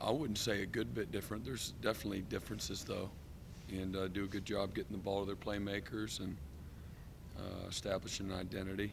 I wouldn't say a good bit different. There's definitely differences, though, and do a good job getting the ball to their playmakers and establishing an identity.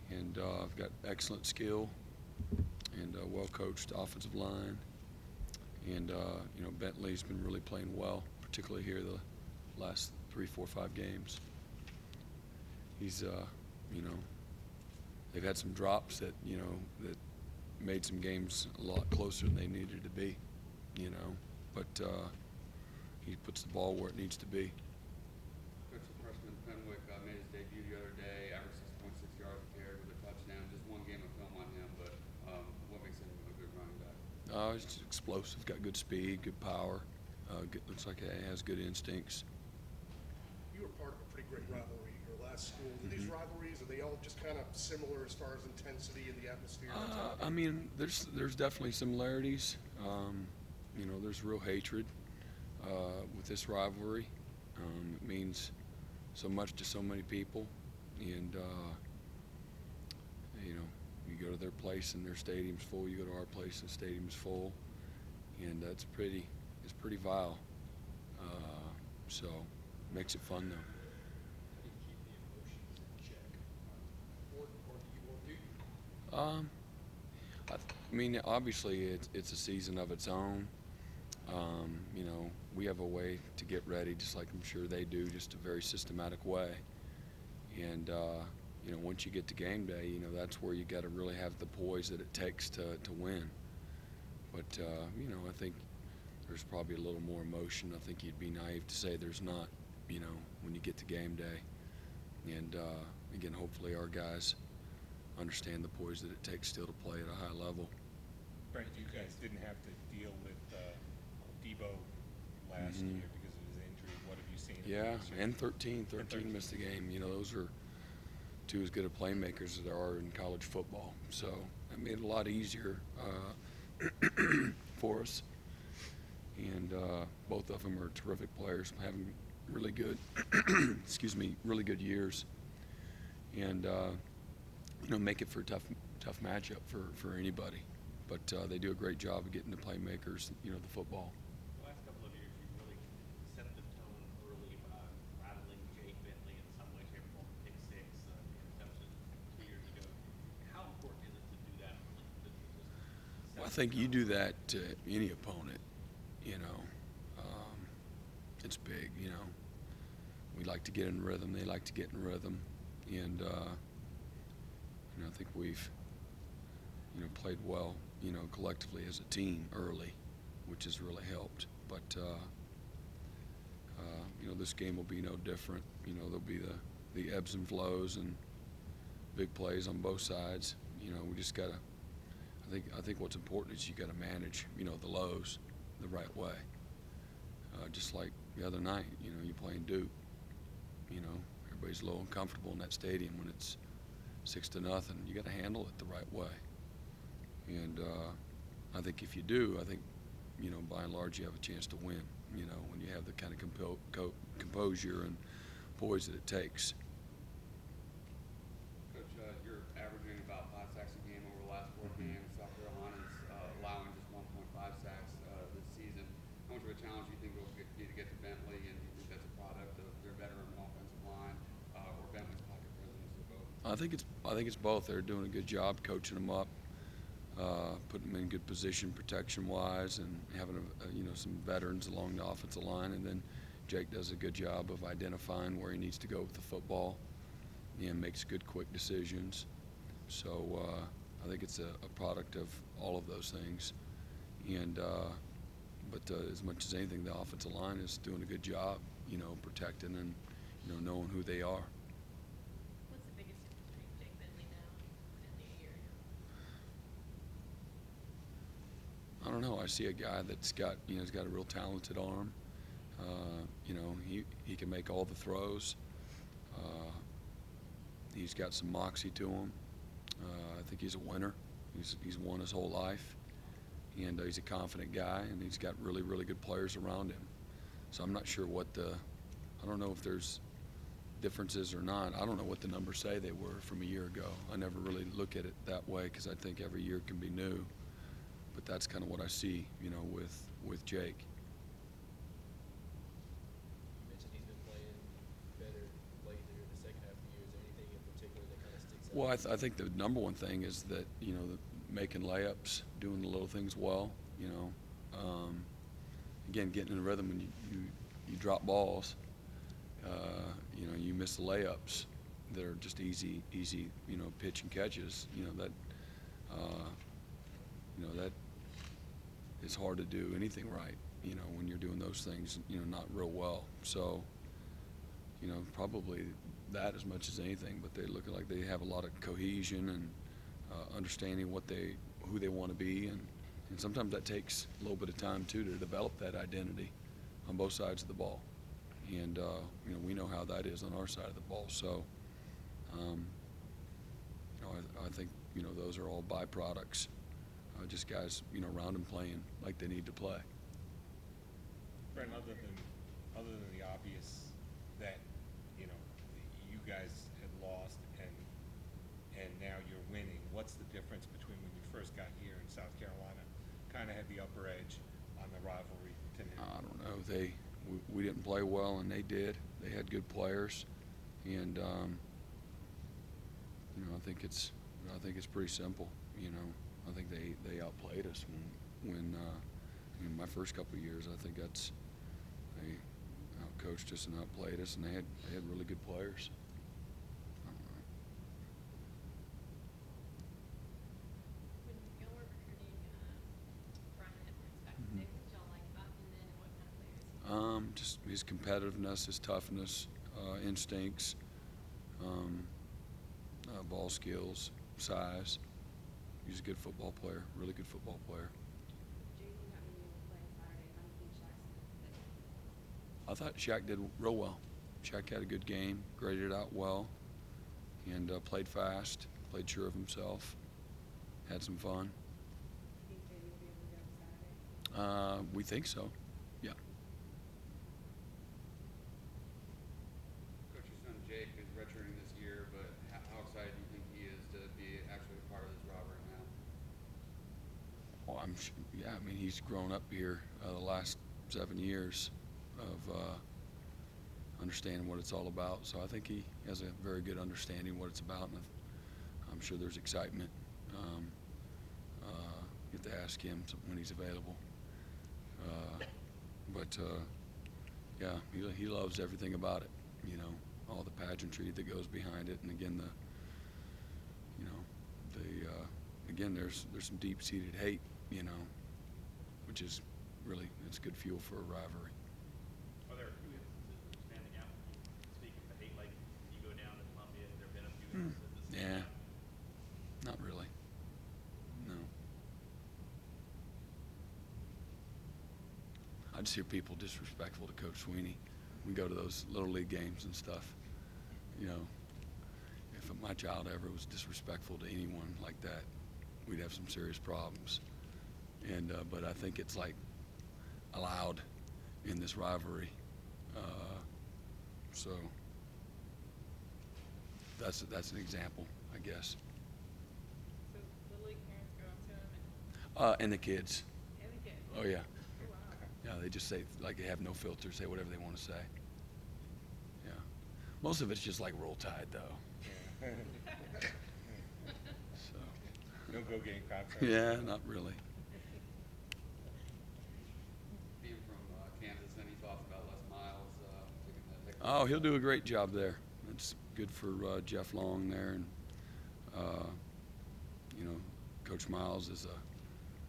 And I've got excellent skill and well-coached offensive line. And, Bentley's been really playing well, particularly here the last 3, 4, 5 games. He's, they've had some drops that made some games a lot closer than they needed to be, but he puts the ball where it needs to be. Coach, the freshman Fenwick made his debut the other day, averaged 6.6 yards a carry with a touchdown. Just one game of film on him, but what makes him a good running back? He's explosive, got good speed, good power. Looks like he has good instincts. You were part of a pretty great rivalry your last school. Do these rivalries, are they all just kind of similar as far as intensity and the atmosphere? I mean, there's definitely similarities. There's real hatred with this rivalry. It means so much to so many people, and you go to their place and their stadium's full. You go to our place and the stadium's full, and it's pretty vile. So makes it fun though. How do you keep the emotions in check? Or do you, or do you? I mean, obviously, it's a season of its own. We have a way to get ready, just like I'm sure they do, just a very systematic way. And once you get to game day, that's where you got to really have the poise that it takes to win. But I think there's probably a little more emotion. I think you'd be naive to say there's not. When you get to game day. And again, hopefully our guys understand the poise that it takes still to play at a high level. Brent, you guys didn't have to deal with Debo last year because of his injury. What have you seen? Yeah, and 13 missed the game. Those are two as good of playmakers as there are in college football. So that made it a lot easier for us. And both of them are terrific players, having really good, really good years. And make it for a tough matchup for anybody. But they do a great job of getting the playmakers, the football. The last couple of years, you really set the tone early by rattling Jake Bentley in some way, shape, or form, pick six, interception 2 years ago. How important is it to do that early? Well, I think you do that to any opponent. It's big. We like to get in rhythm. They like to get in rhythm, and I think we've played well, collectively as a team early, which has really helped. But this game will be no different. There'll be the ebbs and flows and big plays on both sides. We just gotta. I think what's important is you gotta manage, the lows the right way. Just like the other night, you're playing Duke. Everybody's a little uncomfortable in that stadium when it's 6-0. You got to handle it the right way. And I think if you do, I think by and large you have a chance to win. When you have the kind of composure and poise that it takes. Coach, you're averaging about 5 sacks a game over the last 4 games. South Carolina's allowing just 1.5 sacks this season. How much of a challenge do you think it will be to get to Bentley, and do you think that's a product of their veteran offensive line or Bentley's pocket presence, or both? I think it's both. They're doing a good job coaching them up, putting them in good position protection-wise, and having some veterans along the offensive line. And then Jake does a good job of identifying where he needs to go with the football, and makes good, quick decisions. So I think it's a product of all of those things. And but as much as anything, the offensive line is doing a good job, protecting and knowing who they are. What's the biggest difference between Jake Bentley now and the year ago? I don't know. I see a guy that's got he's got a real talented arm. He can make all the throws. He's got some moxie to him. I think he's a winner. He's won his whole life, and he's a confident guy, and he's got really, really good players around him. So I'm not sure I don't know if there's differences or not. I don't know what the numbers say they were from a year ago. I never really look at it that way because I think every year can be new. but that's kind of what I see, you know, with Jake. You mentioned he's been playing better lately in the second half of the year. Is there anything in particular that kind of sticks out? Well, I think the number one thing is that, you know, making layups, doing the little things well, you know. Again, getting in the rhythm when you drop balls, you know, you miss the layups that are just easy, you know, pitch and catches, you know, that it's hard to do anything right, you know, when you're doing those things, you know, not real well. So, you know, probably that as much as anything, but they look like they have a lot of cohesion and understanding who they want to be, and sometimes that takes a little bit of time too to develop that identity on both sides of the ball. And you know, we know how that is on our side of the ball. So, you know, I think, you know, those are all byproducts. Just guys, you know, around them playing like they need to play. Brent, other than the obvious that, you know, you guys had lost and now you're winning, what's the difference between when you first got here in South Carolina, kind of had the upper edge on the rivalry to now? I don't know. We didn't play well, and they did. They had good players, and you know, I think it's pretty simple. You know, I think they outplayed us when my first couple of years. I think they outcoached us and outplayed us, and they had really good players. I don't know. When y'all were recruiting Brian Edwards back in the day, what did y'all like about him then, and what kind of player is he? Just his competitiveness, his toughness, instincts, ball skills, size. He's a good football player, really good football player. Jaden, how many you play Saturday? How do you think Shaq's I thought Shaq did real well. Shaq had a good game, graded out well, and played fast, played sure of himself, had some fun. do you think Jaden will be able to go Saturday? We think so, yeah. Coach, your son Jake is redshirting this year, but how excited do you think he is to be actually a part of this rivalry now? Oh, yeah, I mean, he's grown up here the last 7 years of understanding what it's all about. So I think he has a very good understanding what it's about, and I'm sure there's excitement. You have to ask him when he's available. But yeah, he loves everything about it. You know, all the pageantry that goes behind it, and again, again, there's some deep-seated hate. You know, which is really, it's good fuel for a rivalry. Are there a few instances standing out when you speak of the hate, like you go down to Columbia, there have been a few instances that stand Yeah, out? not really. No. I just hear people disrespectful to Coach Sweeney. We go to those little league games and stuff. You know, if my child ever was disrespectful to anyone like that, we'd have some serious problems. And but I think it's like allowed in this rivalry. So that's an example, I guess. So the league parents go up to him And the kids. and the kids. Oh yeah. Oh, wow. Yeah, they just say, like, they have no filter, say whatever they want to say. Yeah. Most of it's just like Roll Tide, though. So, No go Gamecocks. yeah, not really. Being from Kansas, any thoughts about Les Miles taking the Oh, he'll do a great job there. It's good for Jeff Long there. And, you know, Coach Miles is a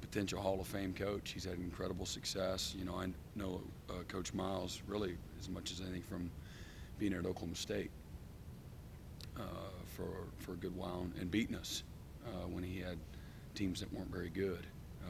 potential Hall of Fame coach. He's had incredible success. You know, I know Coach Miles really as much as anything from being at Oklahoma State for a good while and beating us when he had teams that weren't very good.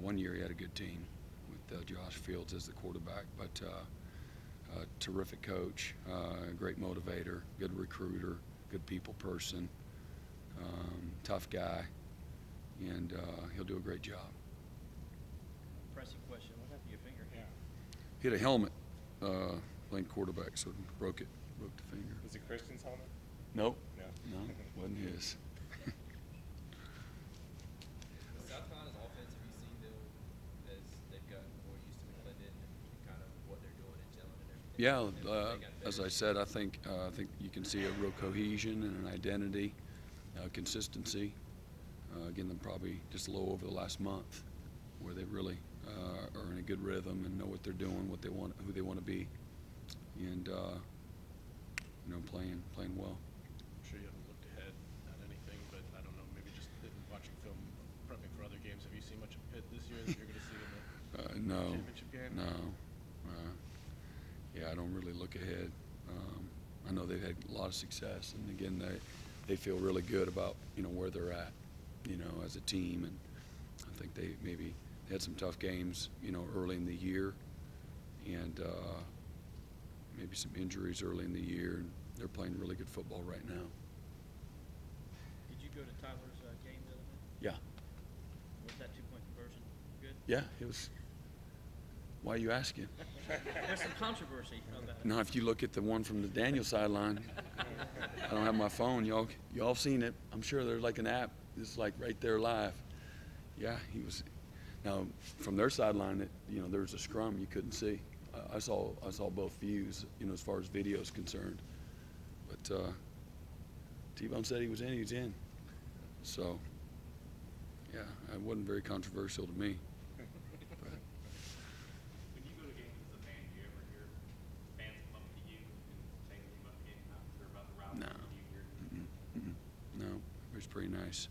One year he had a good team with Josh Fields as the quarterback, but terrific coach, great motivator, good recruiter, good people person, tough guy, and he'll do a great job. Pressing question. What happened to your finger? Yeah. Hit a helmet playing quarterback, so broke the finger. Was it Christian's helmet? Nope. No. No, wasn't his. South Carolina's offense, have you seen them Yeah, they got as better. I said, I think you can see a real cohesion and an identity, consistency. Again, them probably just a little over the last month, where they really are in a good rhythm and know what they're doing, what they want, who they want to be, and playing well. I'm sure you haven't looked ahead at anything, but I don't know, maybe just in watching film, prepping for other games, have you seen much of Pitt this year that you're going to see in the No, championship game? no. Yeah, I don't really look ahead. I know they've had a lot of success, and again, they feel really good about where they're at, as a team, and I think they maybe had some tough games, early in the year, and maybe some injuries early in the year, and they're playing really good football right now. Did you go to Tyler's game the other night? Yeah, Was that 2-point conversion good? yeah, it was. Why are you asking? There's some controversy about it. Now, if you look at the one from the Daniel sideline, I don't have my phone. Y'all seen it? I'm sure there's like an app. It's like right there live. Yeah, he was. Now, from their sideline, there was a scrum you couldn't see. I saw both views, as far as video is concerned. But T-Bone said he was in. He was in. So, yeah, it wasn't very controversial to me. But, When you go to games as a fan, do you ever hear fans come up to you and say anything about the game? Not sure about the route. No. No, it was pretty nice.